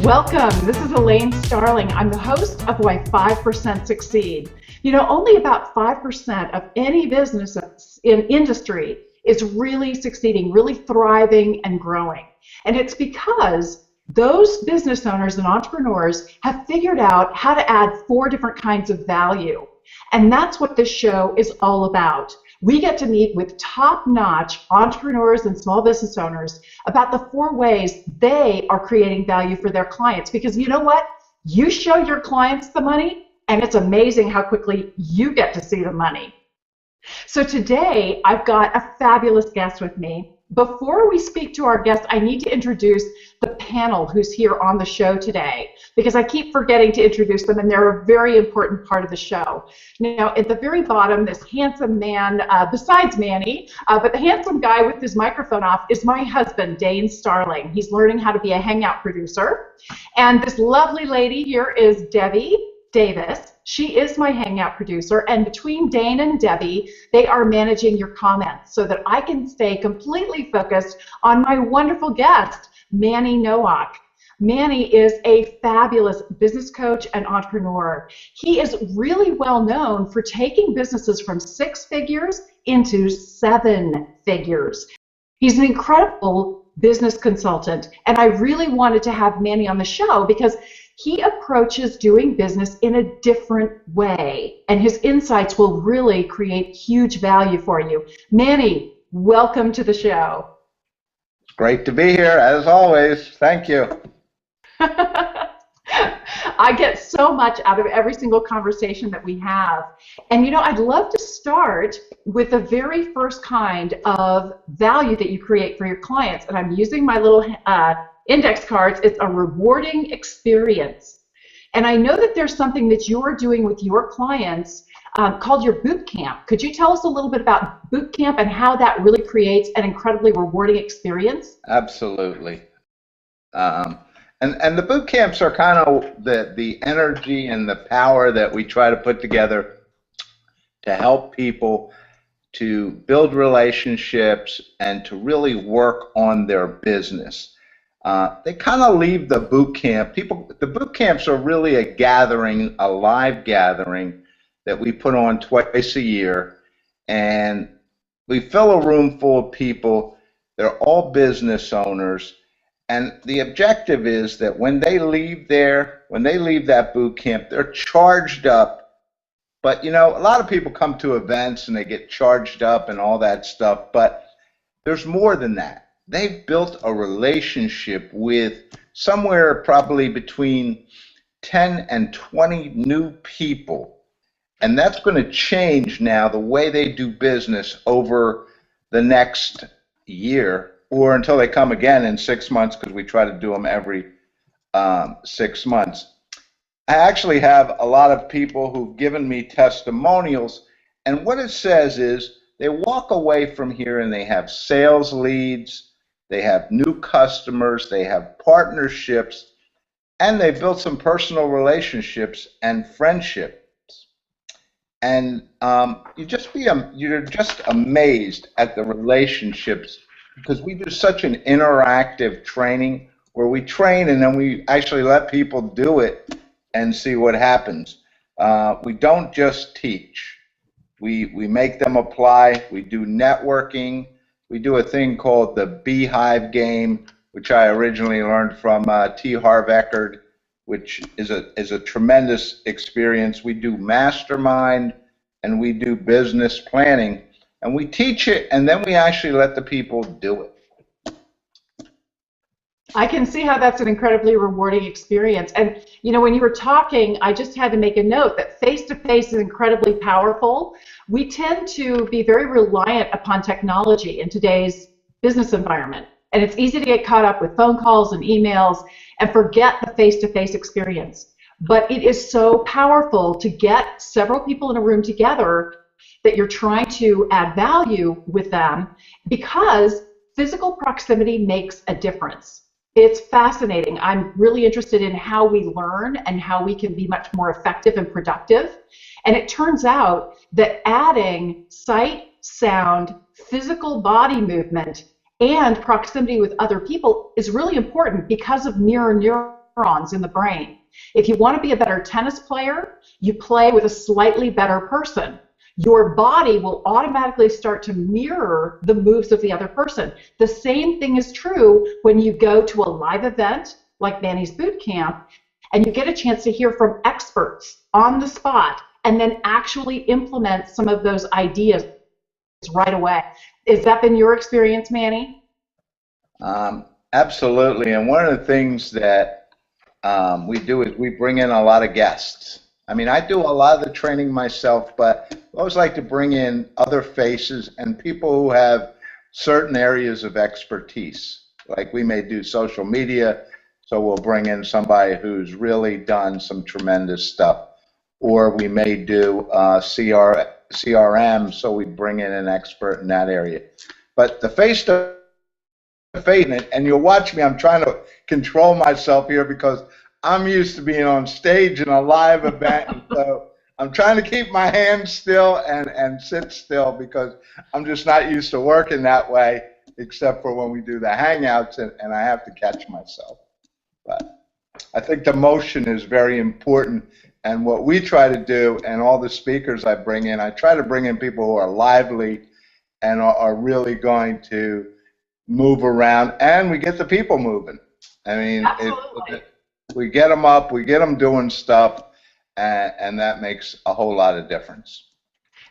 Welcome. This is Elaine Starling. I'm the host of Why 5% Succeed. You know, only about 5% of any business in industry is really succeeding, really thriving and growing. And it's because those business owners and entrepreneurs have figured out how to add 4 different kinds of value. And that's what this show is all about. We get to meet with top-notch entrepreneurs and small business owners about the 4 ways they are creating value for their clients. Because you know what? You show your clients the money, and it's amazing how quickly you get to see the money. So today, I've got a fabulous guest with me. Before we speak to our guest, I need to introduce the panel who's here on the show today, because I keep forgetting to introduce them, and they're a very important part of the show. Now, at the very bottom, this handsome man, besides Manny, but the handsome guy with his microphone off is my husband, Dane Starling. He's learning how to be a Hangout producer. And this lovely lady here is Debbie Davis. She is my Hangout producer, and between Dane and Debbie, they are managing your comments so that I can stay completely focused on my wonderful guest, Manny Nowak. Manny is a fabulous business coach and entrepreneur. He is really well known for taking businesses from 6 figures into 7 figures. He's an incredible business consultant, and I really wanted to have Manny on the show because he approaches doing business in a different way, and his insights will really create huge value for you. Manny, welcome to the show. It's great to be here, as always. Thank you. I get so much out of every single conversation that we have. And you know, I'd love to start with the very first kind of value that you create for your clients. And I'm using my little index cards. It's a rewarding experience. And I know that there's something that you're doing with your clients called your boot camp. Could you tell us a little bit about boot camp and how that really creates an incredibly rewarding experience? Absolutely. And the boot camps are kind of the energy and the power that we try to put together to help people to build relationships and to really work on their business. They kind of leave the boot camp. The boot camps are really a gathering, a live gathering that we put on twice a year, and we fill a room full of people. They're all business owners, and the objective is that when they leave that boot camp, they're charged up. But you know, a lot of people come to events and they get charged up and all that stuff, but there's more than that. They've built a relationship with somewhere probably between 10 and 20 new people. And that's going to change now the way they do business over the next year or until they come again in 6 months, because we try to do them every 6 months. I actually have a lot of people who've given me testimonials, and what it says is they walk away from here and they have sales leads, they have new customers, they have partnerships, and they built some personal relationships and friendships. And you're just amazed at the relationships, because we do such an interactive training where we train and then we actually let people do it and see what happens. We don't just teach. We make them apply. We do networking. We do a thing called the Beehive game, which I originally learned from T. Harv Eckert, which is a tremendous experience. We do mastermind and we do business planning, and we teach it, and then we actually let the people do it. I can see how that's an incredibly rewarding experience. And you know, when you were talking, I just had to make a note that face-to-face is incredibly powerful. We tend to be very reliant upon technology in today's business environment. And it's easy to get caught up with phone calls and emails and forget the face-to-face experience. But it is so powerful to get several people in a room together that you're trying to add value with them, because physical proximity makes a difference. It's fascinating. I'm really interested in how we learn and how we can be much more effective and productive. And it turns out that adding sight, sound, physical body movement, and proximity with other people is really important because of mirror neurons in the brain. If you want to be a better tennis player, you play with a slightly better person. Your body will automatically start to mirror the moves of the other person. The same thing is true when you go to a live event like Manny's Boot Camp and you get a chance to hear from experts on the spot and then actually implement some of those ideas right away. Has that been your experience, Manny? Absolutely. And one of the things that we do is we bring in a lot of guests. I mean, I do a lot of the training myself, but I always like to bring in other faces and people who have certain areas of expertise. Like we may do social media, so we'll bring in somebody who's really done some tremendous stuff. Or we may do CRM, so we bring in an expert in that area. But the face-to-face, and you'll watch me, I'm trying to control myself here because I'm used to being on stage in a live event, and so I'm trying to keep my hands still and sit still because I'm just not used to working that way, except for when we do the Hangouts, and I have to catch myself. But I think the motion is very important, and what we try to do, and all the speakers I bring in, I try to bring in people who are lively and are really going to move around, and we get the people moving. I mean, we get them up, we get them doing stuff, and that makes a whole lot of difference.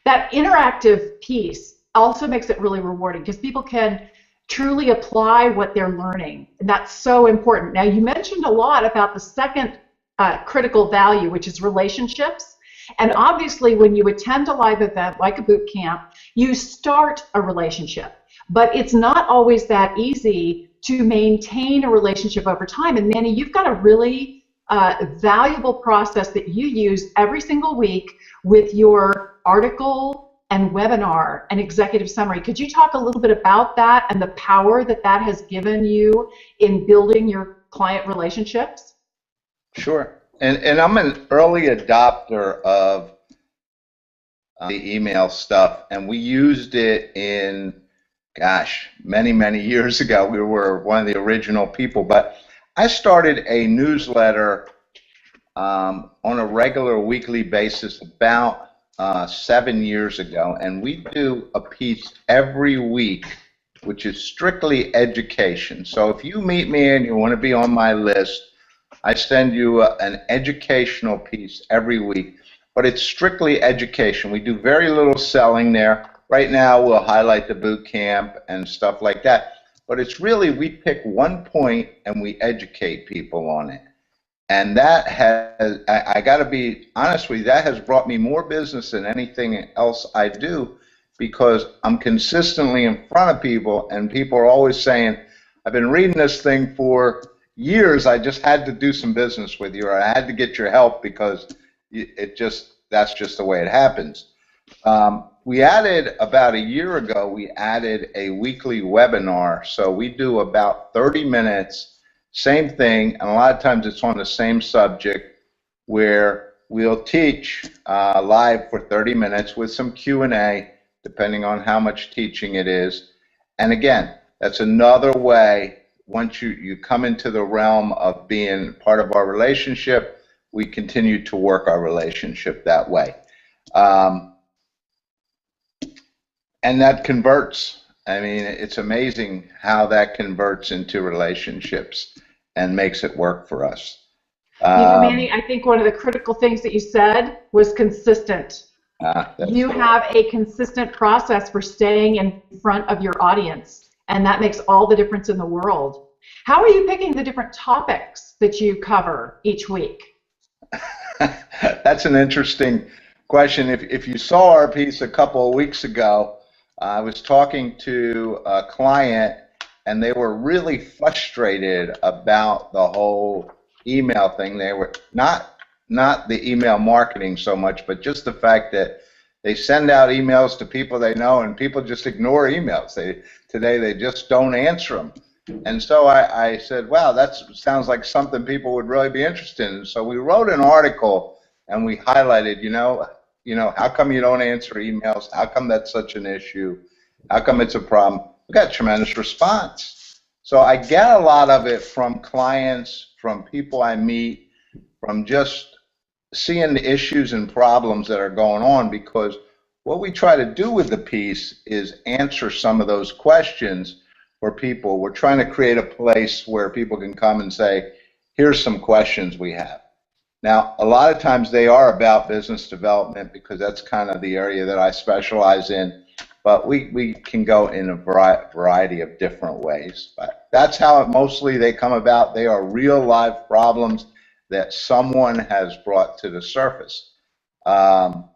That interactive piece also makes it really rewarding because people can truly apply what they're learning, and that's so important. Now, you mentioned a lot about the second critical value, which is relationships. And obviously, when you attend a live event like a boot camp, you start a relationship. But it's not always that easy to maintain a relationship over time. And Manny, you've got a really valuable process that you use every single week with your article and webinar and executive summary. Could you talk a little bit about that and the power that that has given you in building your client relationships? Sure. And I'm an early adopter of the email stuff, and we used it in, gosh, many, many years ago. We were one of the original people, but I started a newsletter on a regular weekly basis about 7 years ago, and we do a piece every week, which is strictly education. So if you meet me and you want to be on my list, I send you an educational piece every week, but it's strictly education. We do very little selling there. Right now, we'll highlight the boot camp and stuff like that. But it's really, we pick one point and we educate people on it. And that has, I got to be honest with you, that has brought me more business than anything else I do because I'm consistently in front of people and people are always saying, I've been reading this thing for years, I just had to do some business with you, or I had to get your help because that's just the way it happens. We added, about a year ago, we added a weekly webinar. So we do about 30 minutes, same thing, and a lot of times it's on the same subject where we'll teach live for 30 minutes with some Q&A, depending on how much teaching it is. And again, that's another way. Once you come into the realm of being part of our relationship, we continue to work our relationship that way. And that converts. I mean, it's amazing how that converts into relationships and makes it work for us. You know, Manny, I think one of the critical things that you said was consistent. You have a consistent process for staying in front of your audience, and that makes all the difference in the world. How are you picking the different topics that you cover each week? That's an interesting question. If you saw our piece a couple of weeks ago, I was talking to a client, and they were really frustrated about the whole email thing. They were not the email marketing so much, but just the fact that they send out emails to people they know, and people just ignore emails. Today they just don't answer them. And so I said, wow, that sounds like something people would really be interested in. So we wrote an article, and we highlighted, you know, how come you don't answer emails? How come that's such an issue? How come it's a problem? We got tremendous response. So I get a lot of it from clients, from people I meet, from just seeing the issues and problems that are going on, because what we try to do with the piece is answer some of those questions for people. We're trying to create a place where people can come and say, here's some questions we have. Now, a lot of times they are about business development because that's kind of the area that I specialize in, but we can go in a variety of different ways. But that's how it mostly they come about. They are real live problems that someone has brought to the surface. Um,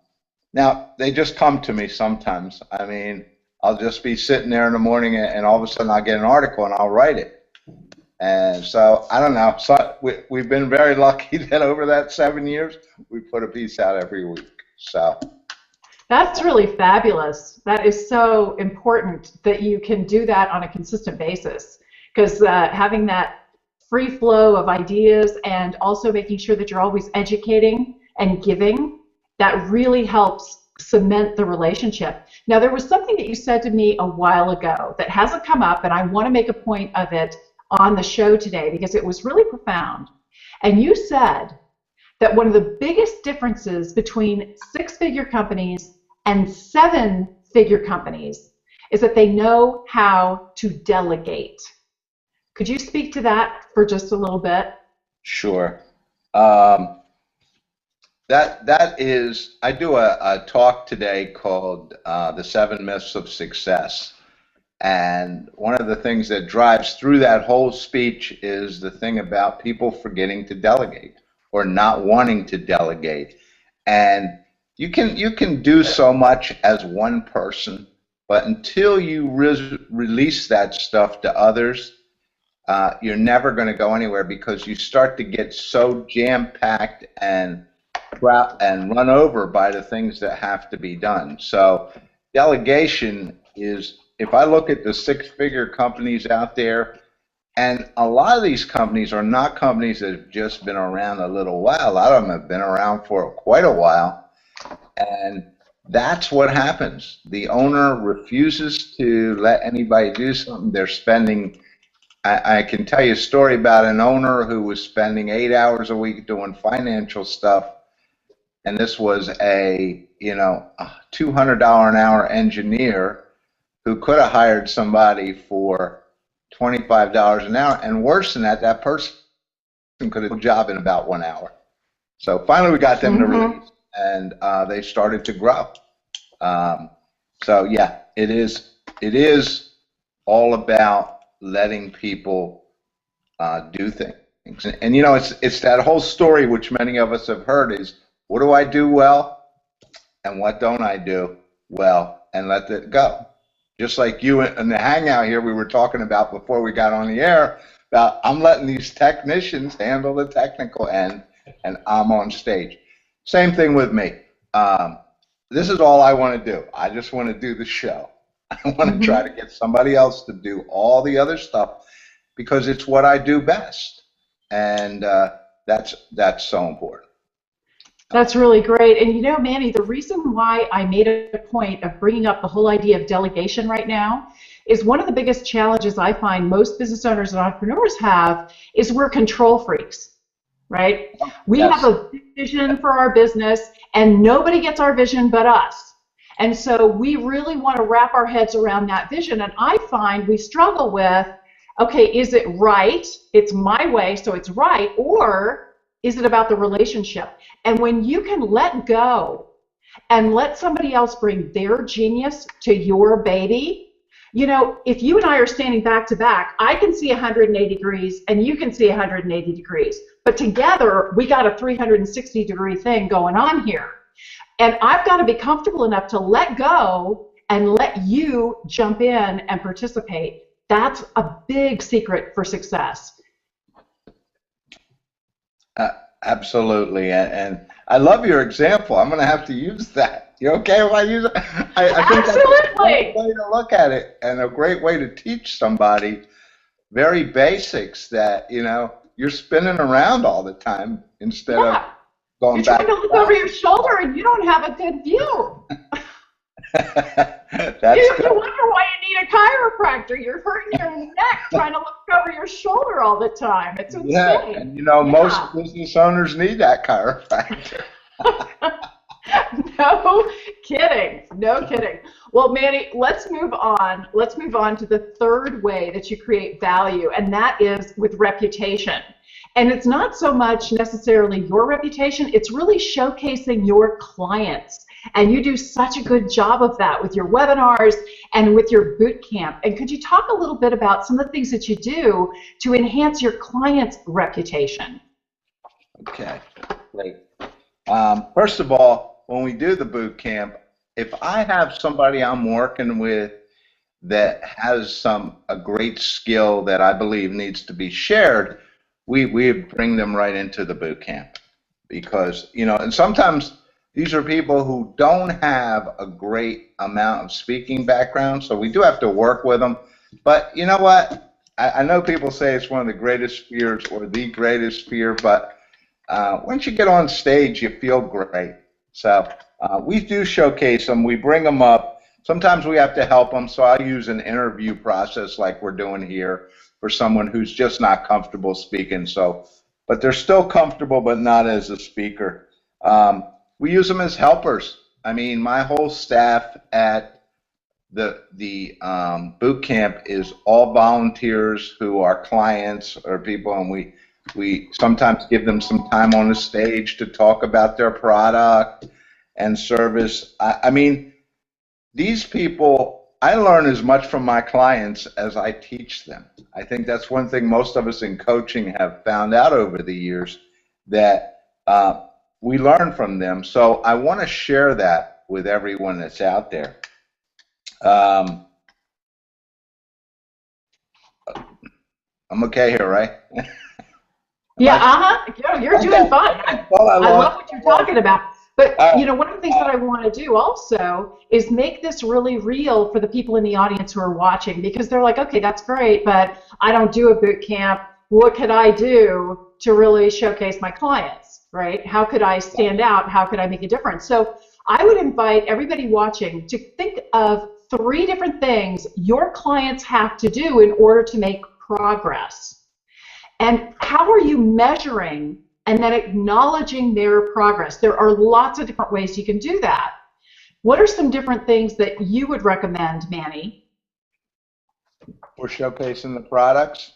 Now, they just come to me sometimes. I mean, I'll just be sitting there in the morning and all of a sudden I'll get an article and I'll write it. And so I don't know. So we've been very lucky that over that 7 years, we put a piece out every week. So That's really fabulous. That is so important that you can do that on a consistent basis, because having that free flow of ideas and also making sure that you're always educating and giving, that really helps cement the relationship. Now, there was something that you said to me a while ago that hasn't come up, and I want to make a point of it on the show today because it was really profound. And you said that one of the biggest differences between six-figure companies and seven-figure companies is that they know how to delegate. Could you speak to that for just a little bit? sure. That is, I do a talk today called The Seven Myths of Success. And one of the things that drives through that whole speech is the thing about people forgetting to delegate or not wanting to delegate. And you can do so much as one person, but until you release that stuff to others, you're never going to go anywhere because you start to get so jam-packed and run over by the things that have to be done. So delegation is, if I look at the six-figure companies out there, and a lot of these companies are not companies that have just been around a little while. A lot of them have been around for quite a while, and that's what happens. The owner refuses to let anybody do something. They're spending, I can tell you a story about an owner who was spending 8 hours a week doing financial stuff, and this was a $200 an hour engineer who could have hired somebody for $25 an hour, and worse than that, that person could have done a job in about 1 hour. So finally, we got them to release, and they started to grow. So yeah, it is all about letting people do things. And it's that whole story which many of us have heard is, what do I do well and what don't I do well, and let it go. Just like you in the hangout here we were talking about before we got on the air, about I'm letting these technicians handle the technical end and I'm on stage. Same thing with me. This is all I want to do. I just want to do the show. I want to try to get somebody else to do all the other stuff because it's what I do best. And that's so important. That's really great. And Manny, the reason why I made a point of bringing up the whole idea of delegation right now is one of the biggest challenges I find most business owners and entrepreneurs have is we're control freaks, right? We have a vision for our business and nobody gets our vision but us. And so we really want to wrap our heads around that vision. And I find we struggle with, okay, is it right? It's my way, so it's right. Or is it about the relationship? And when you can let go and let somebody else bring their genius to your baby, if you and I are standing back to back, I can see 180 degrees and you can see 180 degrees. But together, we got a 360-degree thing going on here. And I've got to be comfortable enough to let go and let you jump in and participate. That's a big secret for success. Absolutely, and I love your example. I'm going to have to use that. You okay if I use it? I think that's a great way to look at it and a great way to teach somebody very basics that, you're spinning around all the time instead of going back. You're trying to look over your shoulder and you don't have a good view. That's You good. wonder why you need a chiropractor. You're hurting your neck trying to look over your shoulder all the time. It's Yeah, insane. and most Yeah. business owners need that chiropractor. No kidding. No kidding. Well, Manny, let's move on. Let's move on to the third way that you create value, and that is with reputation. And it's not so much necessarily your reputation, it's really showcasing your clients. And you do such a good job of that with your webinars and with your boot camp. And could you talk a little bit about some of the things that you do to enhance your clients' reputation? Okay, great. First of all, when we do the boot camp, if I have somebody I'm working with that has a great skill that I believe needs to be shared, we bring them right into the boot camp because and sometimes these are people who don't have a great amount of speaking background, so we do have to work with them. But you know what? I know people say it's one of the greatest fears or the greatest fear, but once you get on stage, you feel great. So we do showcase them. We bring them up. Sometimes we have to help them. So I use an interview process like we're doing here for someone who's just not comfortable speaking. So, but they're still comfortable, but not as a speaker. We use them as helpers. I mean, my whole staff at the boot camp is all volunteers who are clients or people, and we sometimes give them some time on the stage to talk about their product and service. I mean, these people, I learn as much from my clients as I teach them. I think that's one thing most of us in coaching have found out over the years, that we learn from them. So I want to share that with everyone that's out there. Um, I'm okay here, right? Am Yeah, I? uh-huh. You're doing Okay. fine. Well, I I lost. love what you're talking about. But, Uh, one of the things that I want to do also is make this really real for the people in the audience who are watching because they're like, okay, that's great, but I don't do a boot camp. What could I do to really showcase my clients, right? How could I stand out? How could I make a difference? So I would invite everybody watching to think of three different things your clients have to do in order to make progress. And how are you measuring and then acknowledging their progress? There are lots of different ways you can do that. What are some different things that you would recommend, Manny, we're showcasing the products.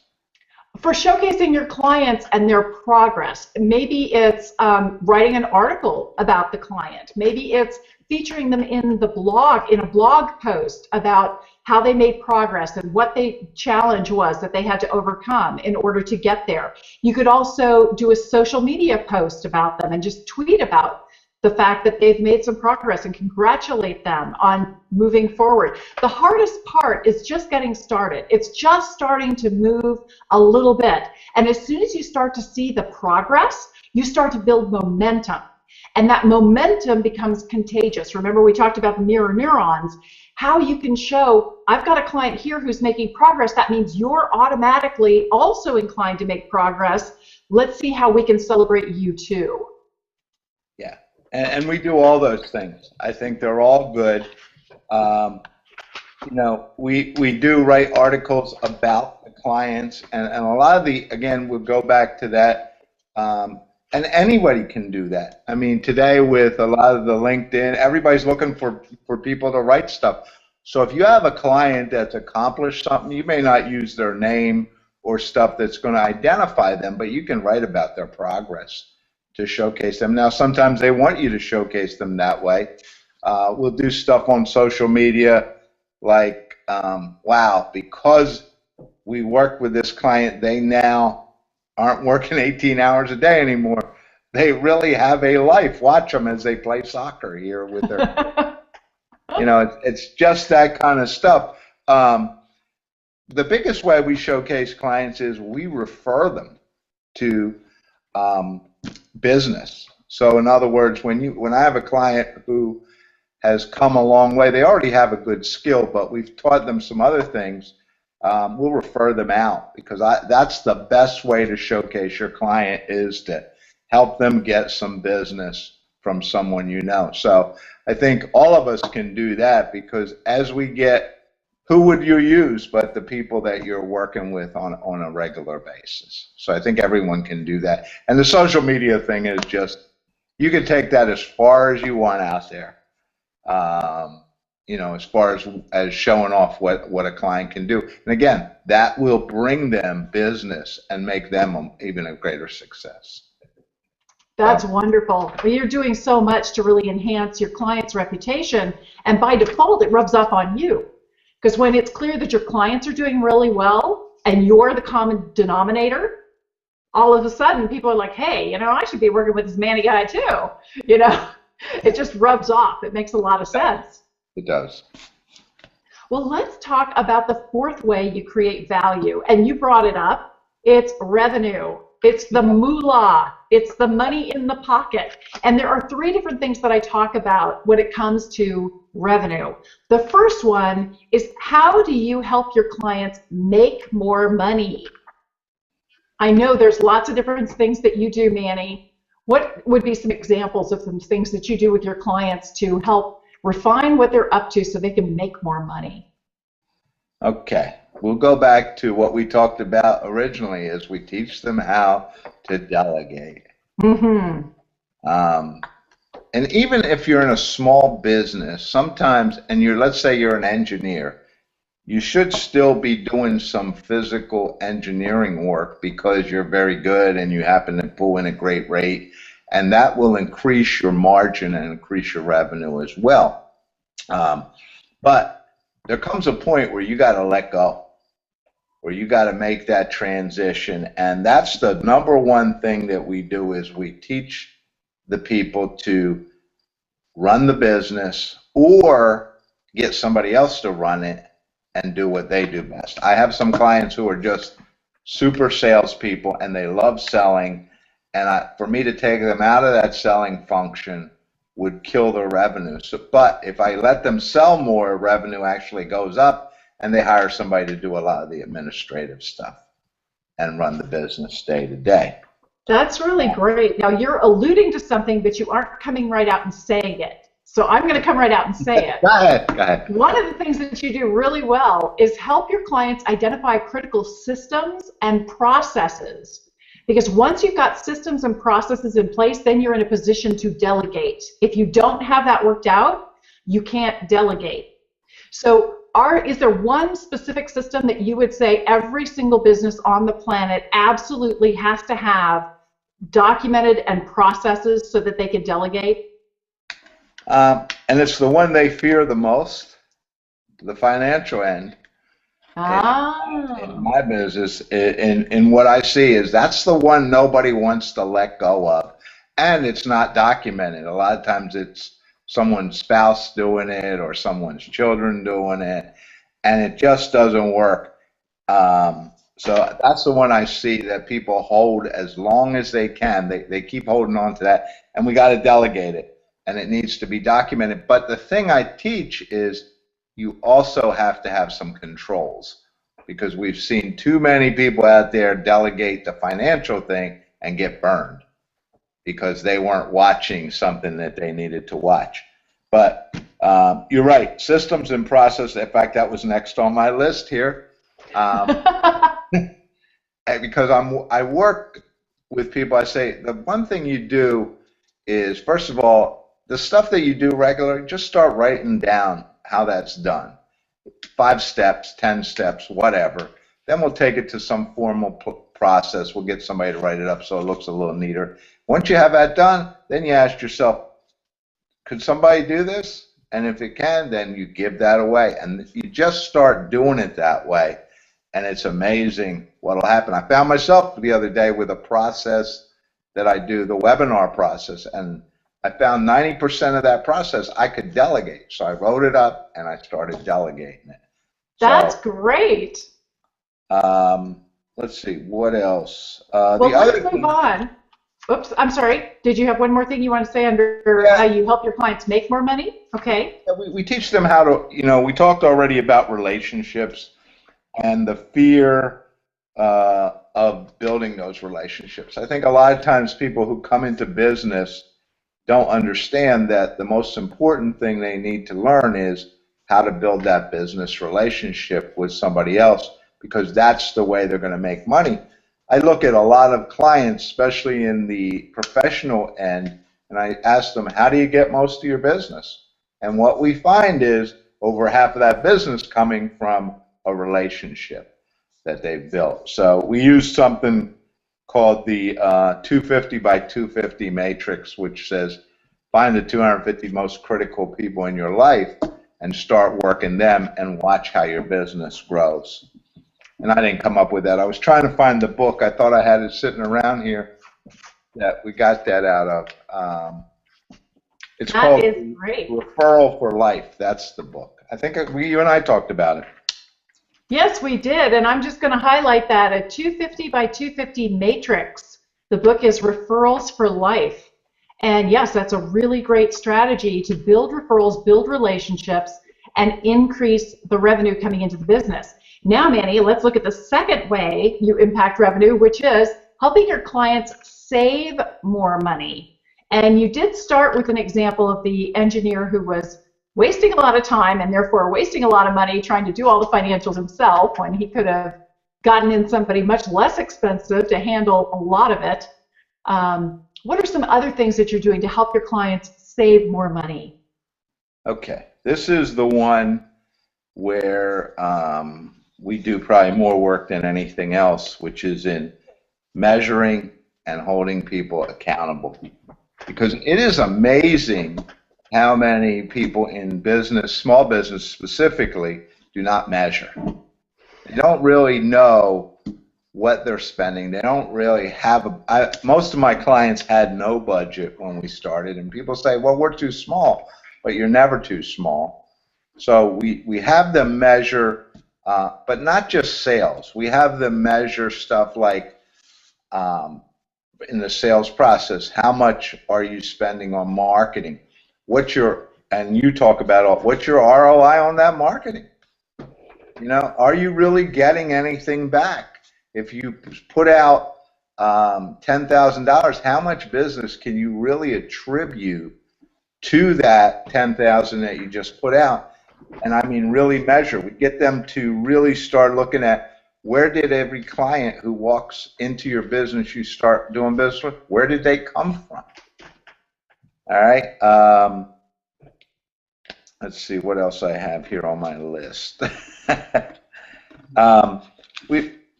for showcasing your clients and their progress? Maybe it's writing an article about the client. Maybe it's featuring them in the blog, in a blog post about how they made progress and what the challenge was that they had to overcome in order to get there. You could also do a social media post about them and just tweet about the fact that they've made some progress and congratulate them on moving forward. The hardest part is just getting started. It's just starting to move a little bit. And as soon as you start to see the progress, you start to build momentum. And that momentum becomes contagious. Remember, we talked about the mirror neurons, how you can show, I've got a client here who's making progress. That means you're automatically also inclined to make progress. Let's see how we can celebrate you too. Yeah, and we do all those things. I think they're all good. Um, we do write articles about the clients, and a lot of again, we'll go back to that. Um, and anybody can do that. I mean, today with a lot of the LinkedIn, everybody's looking for people to write stuff. So if you have a client that's accomplished something, you may not use their name or stuff that's going to identify them, but you can write about their progress to showcase them. Now, sometimes they want you to showcase them that way. We'll do stuff on social media like, wow, because we worked with this client, they now aren't working 18 hours a day anymore. They really have a life. Watch them as they play soccer here with their, it's just that kind of stuff. The biggest way we showcase clients is we refer them to um, business. So in other words, when I have a client who has come a long way, they already have a good skill, but we've taught them some other things. We'll refer them out because that's the best way to showcase your client is to help them get some business from someone you know. So I think all of us can do that, because as we get, who would you use but the people that you're working with on a regular basis? So I think everyone can do that. And the social media thing is just, you can take that as far as you want out there. As far as showing off what a client can do. And again, that will bring them business and make them even a greater success. That's wonderful. Well, you're doing so much to really enhance your client's reputation, and by default, it rubs off on you. Because when it's clear that your clients are doing really well and you're the common denominator, all of a sudden people are like, hey, I should be working with this Manny guy too. It just rubs off. It makes a lot of sense. It does. Well, let's talk about the fourth way you create value. And you brought it up. It's revenue. It's the moolah. It's the money in the pocket. And there are three different things that I talk about when it comes to revenue. The first one is, how do you help your clients make more money? I know there's lots of different things that you do, Manny. What would be some examples of some things that you do with your clients to help refine what they're up to so they can make more money? Okay. We'll go back to what we talked about originally, is we teach them how to delegate. Mm-hmm. And even if you're in a small business, sometimes, and let's say you're an engineer, you should still be doing some physical engineering work because you're very good and you happen to pull in a great rate, and that will increase your margin and increase your revenue as well. But there comes a point where you got to let go, where you got to make that transition, and that's the number one thing that we do, is we teach the people to run the business or get somebody else to run it and do what they do best. I have some clients who are just super salespeople and they love selling, and for me to take them out of that selling function would kill their revenue. But if I let them sell more, revenue actually goes up, and they hire somebody to do a lot of the administrative stuff and run the business day to day. That's really great. Now, you're alluding to something, but you aren't coming right out and saying it. So I'm going to come right out and say it. Go ahead. One of the things that you do really well is help your clients identify critical systems and processes. Because once you've got systems and processes in place, then you're in a position to delegate. If you don't have that worked out, you can't delegate. So is there one specific system that you would say every single business on the planet absolutely has to have documented and processes so that they can delegate? And it's the one they fear the most, the financial end. In my business, in what I see, is that's the one nobody wants to let go of, and it's not documented. A lot of times it's someone's spouse doing it or someone's children doing it, and it just doesn't work. So that's the one I see that people hold as long as they can. They keep holding on to that, and we got to delegate it, and it needs to be documented. But the thing I teach is, you also have to have some controls, because we've seen too many people out there delegate the financial thing and get burned because they weren't watching something that they needed to watch. But you're right, systems and process. In fact, that was next on my list here, because I work with people. I say the one thing you do is, first of all, the stuff that you do regularly, just start writing down how that's done. 5 steps, 10 steps, whatever. Then we'll take it to some formal process. We'll get somebody to write it up so it looks a little neater. Once you have that done, then you ask yourself, could somebody do this? And if it can, then you give that away. And you just start doing it that way, and it's amazing what will happen. I found myself the other day with a process that I do, the webinar process, and I found 90% of that process I could delegate. So I wrote it up and I started delegating it. That's great. Let's see, what else? Well, let's move on. Oops, I'm sorry. Did you have one more thing you want to say under how you help your clients make more money? Okay. We teach them how to, we talked already about relationships and the fear of building those relationships. I think a lot of times people who come into business don't understand that the most important thing they need to learn is how to build that business relationship with somebody else, because that's the way they're going to make money. I look at a lot of clients, especially in the professional end, and I ask them, how do you get most of your business? And what we find is over half of that business coming from a relationship that they've built. So we use something called the 250 by 250 matrix, which says find the 250 most critical people in your life and start working them and watch how your business grows. And I didn't come up with that. I was trying to find the book. I thought I had it sitting around here that we got that out of. It's That called is great. Referral for Life. That's the book. I think you and I talked about it. Yes, we did. And I'm just going to highlight that a 250 by 250 matrix. The book is Referrals for Life. And yes, that's a really great strategy to build referrals, build relationships, and increase the revenue coming into the business. Now, Manny, let's look at the second way you impact revenue, which is helping your clients save more money. And you did start with an example of the engineer who was wasting a lot of time and therefore wasting a lot of money trying to do all the financials himself when he could have gotten in somebody much less expensive to handle a lot of it. What are some other things that you're doing to help your clients save more money? Okay, this is the one where we do probably more work than anything else, which is in measuring and holding people accountable. Because it is amazing how many people in business, small business specifically, do not measure. They don't really know what they're spending. They don't really have most of my clients had no budget when we started, and people say, well, we're too small, but you're never too small. So we have them measure, but not just sales. We have them measure stuff like in the sales process, how much are you spending on marketing? And you talk about what's your ROI on that marketing? You know, are you really getting anything back? If you put out $10,000, how much business can you really attribute to that 10,000 that you just put out? And I mean, really measure. We get them to really start looking at where did every client who walks into your business you start doing business with, where did they come from? All right. Let's see what else I have here on my list.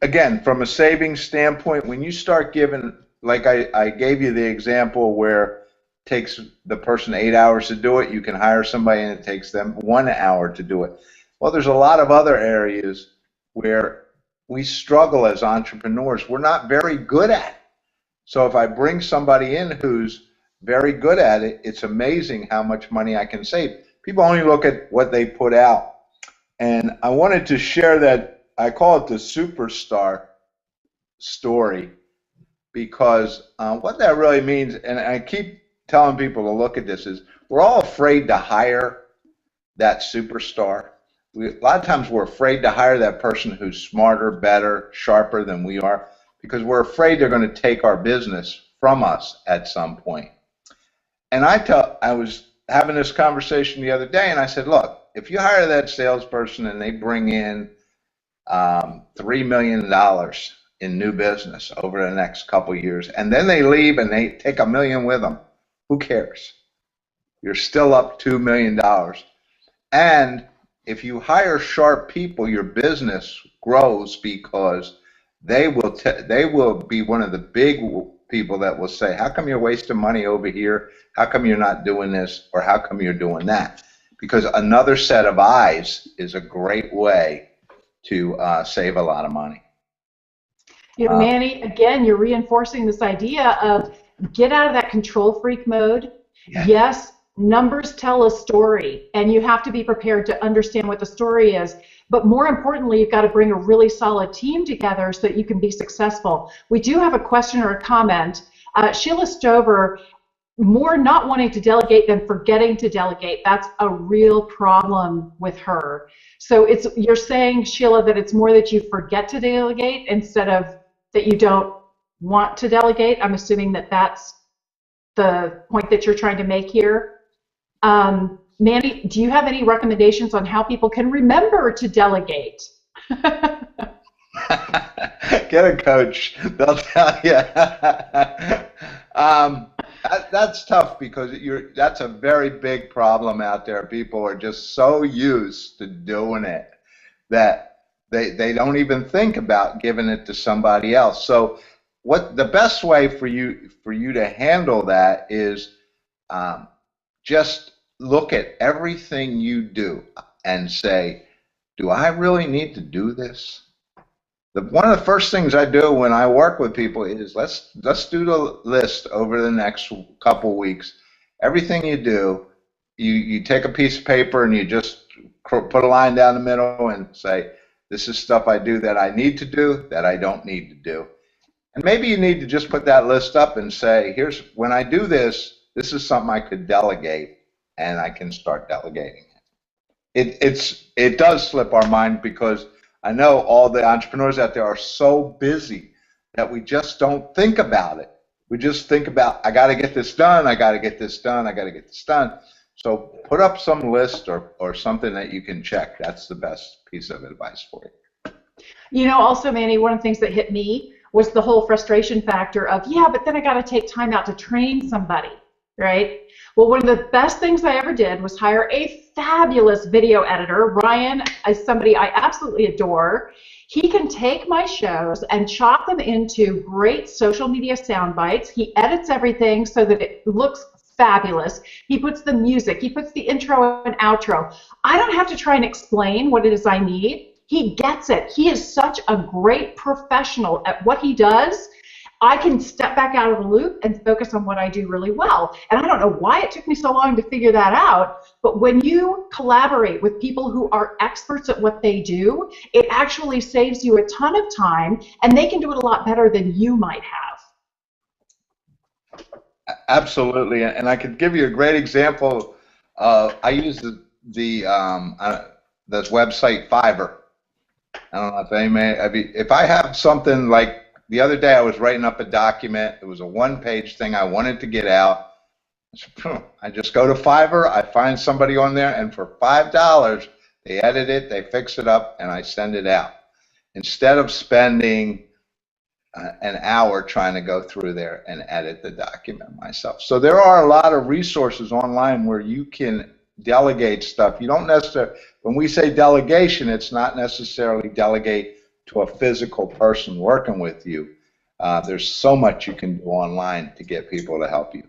Again, from a savings standpoint, when you start giving, like I gave you the example where it takes the person 8 hours to do it, you can hire somebody and it takes them 1 hour to do it. Well, there's a lot of other areas where we struggle as entrepreneurs. We're not very good at it. So if I bring somebody in who's very good at it, it's amazing how much money I can save. People only look at what they put out. And I wanted to share that, I call it the superstar story, because what that really means, and I keep telling people to look at this, is we're all afraid to hire that superstar. A lot of times we're afraid to hire that person who's smarter, better, sharper than we are, because we're afraid they're going to take our business from us at some point. And I was having this conversation the other day, and I said, look, if you hire that salesperson and they bring in $3 million in new business over the next couple of years, and then they leave and they take $1 million with them, who cares? You're still up $2 million. And if you hire sharp people, your business grows, because they will be one of the big people that will say, how come you're wasting money over here? How come you're not doing this? Or how come you're doing that? Because another set of eyes is a great way to save a lot of money. You know, Manny, again, you're reinforcing this idea of get out of that control freak mode. Yes, numbers tell a story, and you have to be prepared to understand what the story is. But more importantly, you've got to bring a really solid team together so that you can be successful. We do have a question or a comment. Sheila Stover, more not wanting to delegate than forgetting to delegate. That's a real problem with her. So you're saying, Sheila, that it's more that you forget to delegate instead of that you don't want to delegate. I'm assuming that that's the point that you're trying to make here. Manny, do you have any recommendations on how people can remember to delegate? Get a coach. They'll tell you. That's tough because that's a very big problem out there. People are just so used to doing it that they don't even think about giving it to somebody else. So what the best way for you to handle that is just look at everything you do and say, do I really need to do this? One of the first things I do when I work with people is let's do the list over the next couple weeks. Everything you do, you take a piece of paper and you just put a line down the middle and say, this is stuff I do that I need to do, that I don't need to do. And maybe you need to just put that list up and say, here's when I do this, this is something I could delegate, and I can start delegating it. It does slip our mind because I know all the entrepreneurs out there are so busy that we just don't think about it. We just think about, I got to get this done, I got to get this done, I got to get this done. So put up some list or something that you can check. That's the best piece of advice for you. You know, also, Manny, one of the things that hit me was the whole frustration factor of, yeah, but then I got to take time out to train somebody, right? Well, one of the best things I ever did was hire a fabulous video editor. Ryan is somebody I absolutely adore. He can take my shows and chop them into great social media sound bites. He edits everything so that it looks fabulous. He puts the music, he puts the intro and outro. I don't have to try and explain what it is I need. He gets it. He is such a great professional at what he does. I can step back out of the loop and focus on what I do really well. And I don't know why it took me so long to figure that out, but when you collaborate with people who are experts at what they do, it actually saves you a ton of time, and they can do it a lot better than you might have. Absolutely, and I could give you a great example. I use this website Fiverr. I don't know if if I have something like the other day, I was writing up a document. It was a one-page thing I wanted to get out. I just go to Fiverr, I find somebody on there, and for $5, they edit it, they fix it up, and I send it out. Instead of spending an hour trying to go through there and edit the document myself. So there are a lot of resources online where you can delegate stuff. You don't necessarily, when we say delegation, it's not necessarily delegate to a physical person working with you. There's so much you can do online to get people to help you.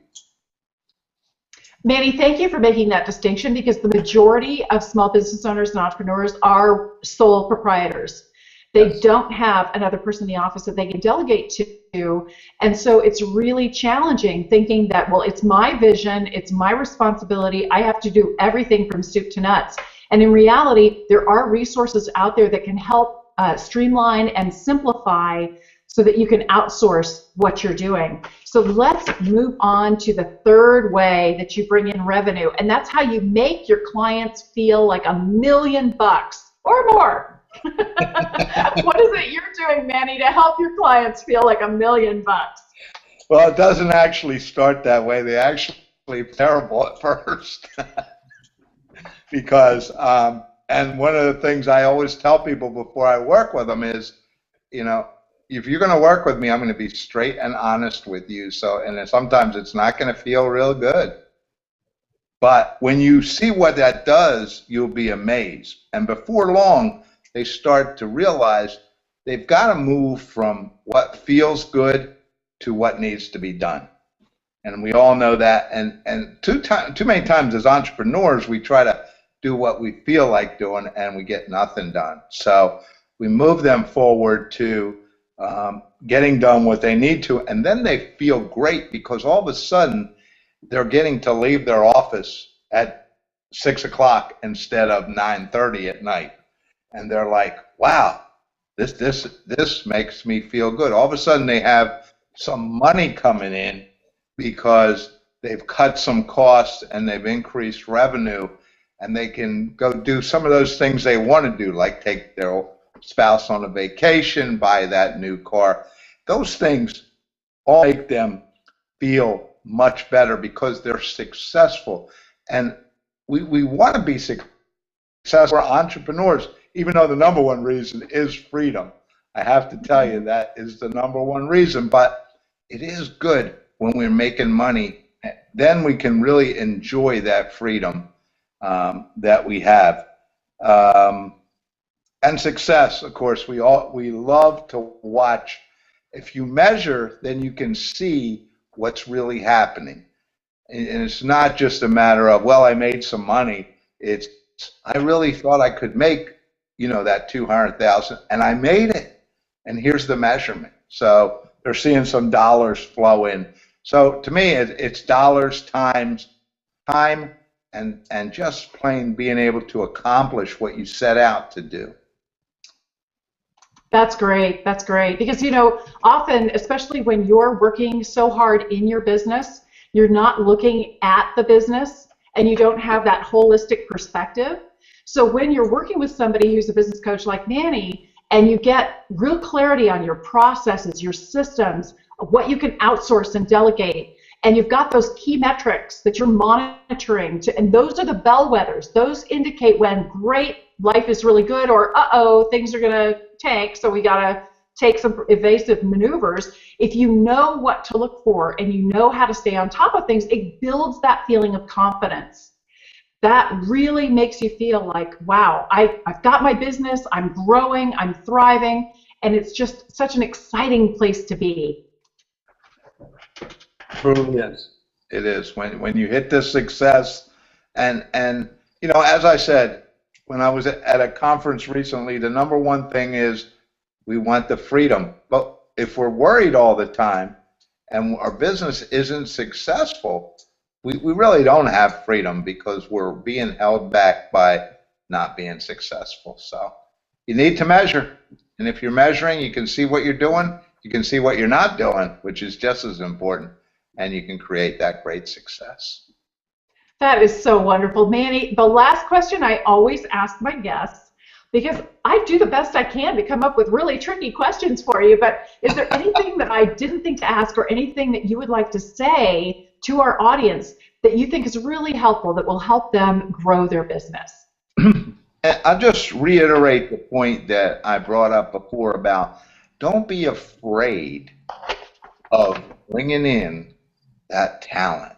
Manny, thank you for making that distinction, because the majority of small business owners and entrepreneurs are sole proprietors. They don't have another person in the office that they can delegate to, and so it's really challenging thinking that, well, it's my vision, it's my responsibility, I have to do everything from soup to nuts. And in reality, there are resources out there that can help streamline and simplify so that you can outsource what you're doing. So let's move on to the third way that you bring in revenue, and that's how you make your clients feel like $1 million or more. What is it you're doing, Manny, to help your clients feel like $1 million? Well, it doesn't actually start that way. They actually terrible at first. Because and one of the things I always tell people before I work with them is, you know, if you're going to work with me, I'm going to be straight and honest with you. So, and sometimes it's not going to feel real good. But when you see what that does, you'll be amazed. And before long, they start to realize they've got to move from what feels good to what needs to be done. And we all know that. And too many times as entrepreneurs, we try to do what we feel like doing, and we get nothing done. So we move them forward to getting done what they need to, and then they feel great because all of a sudden they're getting to leave their office at 6 o'clock instead of 9:30 at night, and they're like, wow, this makes me feel good. All of a sudden they have some money coming in because they've cut some costs and they've increased revenue, and they can go do some of those things they want to do, like take their spouse on a vacation, buy that new car. Those things all make them feel much better because they're successful. And we want to be successful. We're entrepreneurs, even though the number one reason is freedom. I have to tell you that is the number one reason, but it is good when we're making money. Then we can really enjoy that freedom that we have. And success, of course, we love to watch. If you measure, then you can see what's really happening. And it's not just a matter of, well, I made some money. It's, I really thought I could make, that 200,000, and I made it. And here's the measurement. So they're seeing some dollars flow in. So to me, it's dollars times time and just plain being able to accomplish what you set out to do. That's great. That's great. Because, often, especially when you're working so hard in your business, you're not looking at the business and you don't have that holistic perspective. So when you're working with somebody who's a business coach like Manny and you get real clarity on your processes, your systems, what you can outsource and delegate, and you've got those key metrics that you're monitoring, and those are the bellwethers. Those indicate when great, life is really good, or uh-oh, things are going to tank, so we got to take some evasive maneuvers. If you know what to look for and you know how to stay on top of things, it builds that feeling of confidence. That really makes you feel like, wow, I've got my business, I'm growing, I'm thriving, and it's just such an exciting place to be. Truly is. It is. When you hit this success, and as I said, when I was at a conference recently, the number one thing is we want the freedom. But if we're worried all the time and our business isn't successful, we really don't have freedom because we're being held back by not being successful. So you need to measure. And if you're measuring, you can see what you're doing. You can see what you're not doing, which is just as important. And you can create that great success. That is so wonderful. Manny, the last question I always ask my guests, because I do the best I can to come up with really tricky questions for you, but is there anything that I didn't think to ask or anything that you would like to say to our audience that you think is really helpful, that will help them grow their business? I'll just reiterate the point that I brought up before about don't be afraid of bringing in that talent.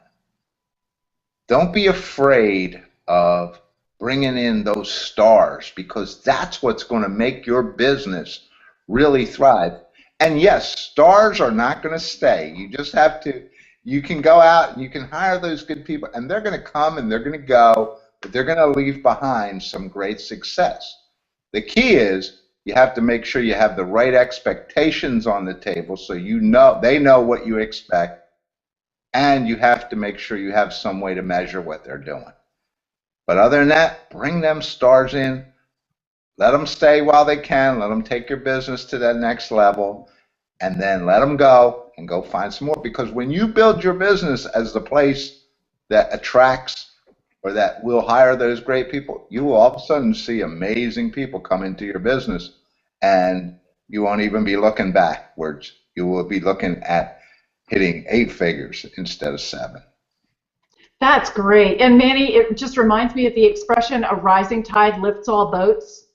Don't be afraid of bringing in those stars, because that's what's going to make your business really thrive. And yes, stars are not going to stay. You just have to, you can go out and you can hire those good people, and they're going to come and they're going to go, but they're going to leave behind some great success. The key is you have to make sure you have the right expectations on the table so they know what you expect. And you have to make sure you have some way to measure what they're doing. But other than that, bring them stars in. Let them stay while they can. Let them take your business to that next level. And then let them go and go find some more. Because when you build your business as the place that attracts or that will hire those great people, you will all of a sudden see amazing people come into your business. And you won't even be looking backwards. You will be looking at hitting 8 figures instead of 7. That's great. And Manny, it just reminds me of the expression, a rising tide lifts all boats.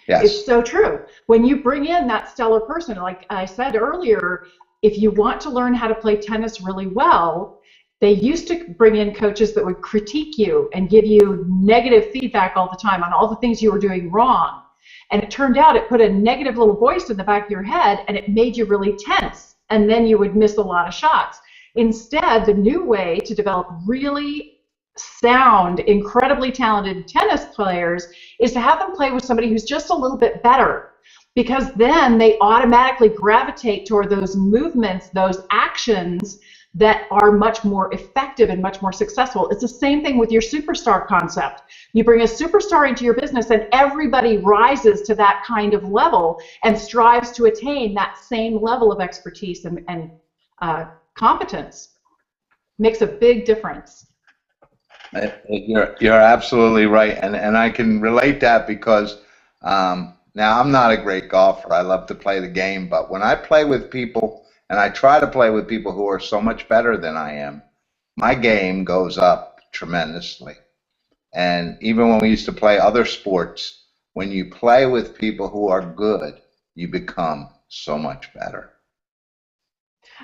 Yes. It's so true. When you bring in that stellar person, like I said earlier, if you want to learn how to play tennis really well, they used to bring in coaches that would critique you and give you negative feedback all the time on all the things you were doing wrong. And it turned out it put a negative little voice in the back of your head and it made you really tense. And then you would miss a lot of shots. Instead, the new way to develop really sound, incredibly talented tennis players is to have them play with somebody who's just a little bit better, because then they automatically gravitate toward those movements, those actions that are much more effective and much more successful. It's the same thing with your superstar concept. You bring a superstar into your business and everybody rises to that kind of level and strives to attain that same level of expertise and competence. Makes a big difference. You're absolutely right. And I can relate that because now I'm not a great golfer. I love to play the game, but when I play with people, and I try to play with people who are so much better than I am, my game goes up tremendously. And even when we used to play other sports, when you play with people who are good, you become so much better.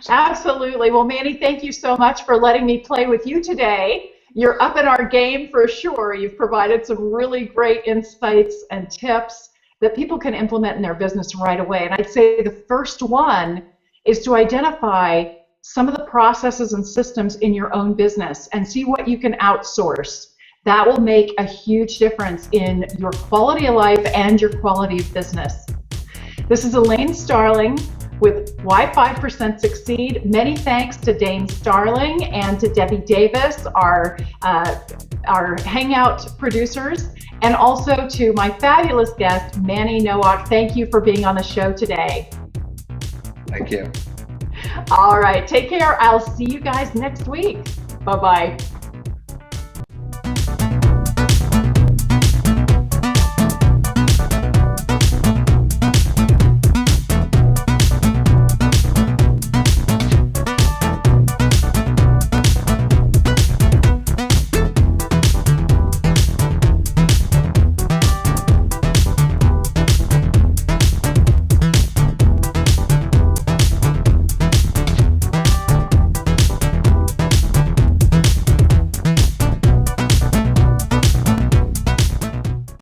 Absolutely. Well, Manny, thank you so much for letting me play with you today. You're up in our game for sure. You've provided some really great insights and tips that people can implement in their business right away. And I'd say the first one is to identify some of the processes and systems in your own business and see what you can outsource. That will make a huge difference in your quality of life and your quality of business. This is Elaine Starling with Why 5% Succeed. Many thanks to Dane Starling and to Debbie Davis, our Hangout producers, and also to my fabulous guest, Manny Nowak. Thank you for being on the show today. Thank you. All right, take care. I'll see you guys next week. Bye-bye.